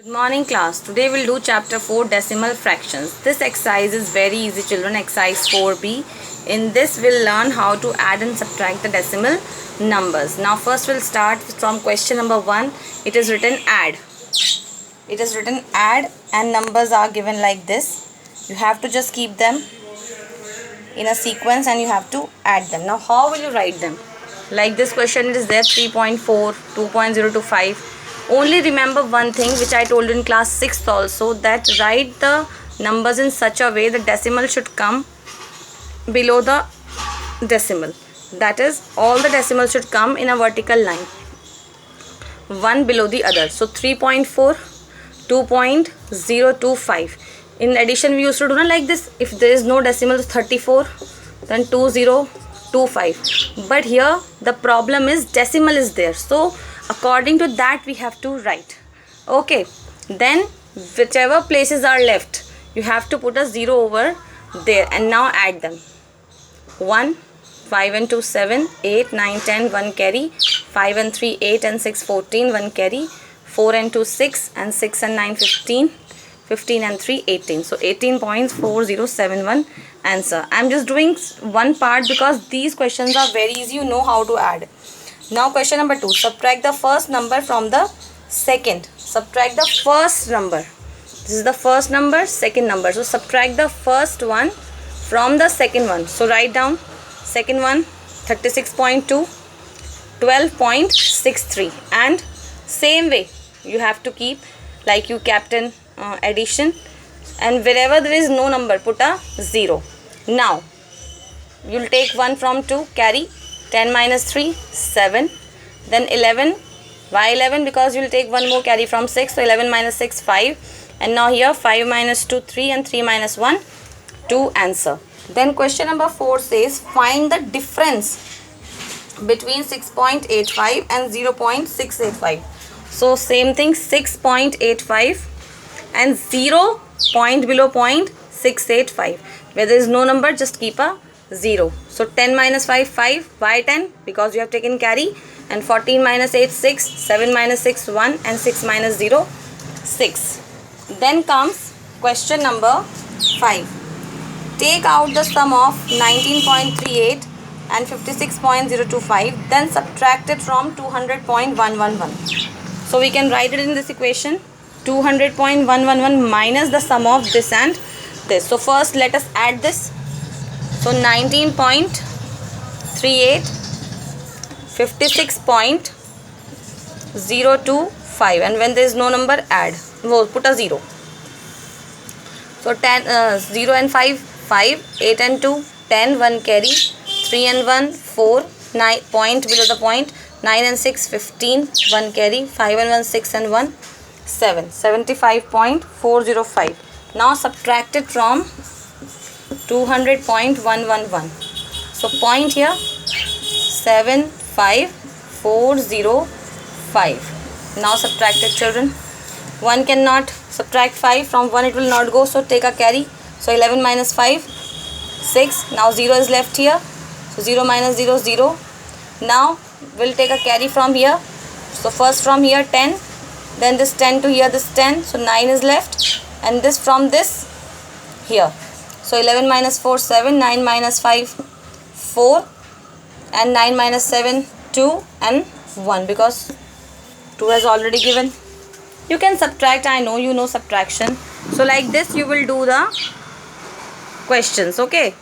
Good morning class. Today we'll do chapter 4 decimal fractions. This exercise is very easy children, exercise 4b. In this we'll learn how to add and subtract the decimal numbers. Now first we'll start from question number 1. It is written add. It is written add and numbers are given like this. You have to just keep them in a sequence and you have to add them. Now how will you write them? Like this question it is there 3.4, 2.025. Only remember one thing which I told in class 6th also, that write the numbers in such a way the decimal should come below the decimal. That is, all the decimals should come in a vertical line, one below the other. So 3.4, 2.025. In addition we used to do like this. If there is no decimal 34, then 2025. But here the problem is decimal is there, so according to that we have to write. Okay, then whichever places are left you have to put a 0 over there and now add them. 1, 5 and 2 7, 8, 9, 10, 1 carry, 5 and 3 8 and 6 14, 1 carry, 4 and 2 6 and 6 and 9 15, 15 and 3 18. So 18.4071 answer. I am just doing one part because these questions are very easy, you know how to add. Now question number 2. Subtract the first number from the second. Subtract the first number. This is the first number, second number. So subtract the first one from the second one. So write down second one 36.2, 12.63, and same way you have to keep like you kept in addition, and wherever there is no number put a 0. Now you'll take 1 from 2, carry 10 minus 3, 7. Then 11. Why 11? Because you will take one more carry from 6. So 11 minus 6, 5. And now here 5 minus 2, 3. And 3 minus 1, 2 answer. Then question number 4 says find the difference between 6.85 and 0.685. So same thing, 6.85 and 0 point below 0.685. Where there is no number, just keep a 0. So 10 minus 5, 5. Why 10? Because you have taken carry. And 14 minus 8, 6. 7 minus 6, 1. And 6 minus 0, 6. Then comes question number 5. Take out the sum of 19.38 and 56.025. Then subtract it from 200.111. So we can write it in this equation. 200.111 minus the sum of this and this. So first let us add this. So 19.38, 56.025, and when there is no number add. Put a 0. So 0 and 5, 5, 8 and 2, 10, 1 carry, 3 and 1, 4, 9 point below the point, 9 and 6, 15, 1 carry, 5 and 1, 6 and 1, 7, 75.405. Now subtract it from 200.111. So point here 75405. Now subtract it children. 1 cannot subtract 5 from 1, it will not go, so take a carry. So 11 minus 5, 6. Now 0 is left here, so 0 minus 0, 0. Now we'll take a carry from here. So first from here 10, then this 10 to here, this 10, so 9 is left, and this from this here. So 11 minus 4, 7, 9 minus 5, 4, and 9 minus 7, 2, and 1, because 2 has already given. You can subtract, I know you know subtraction. So like this you will do the questions, okay.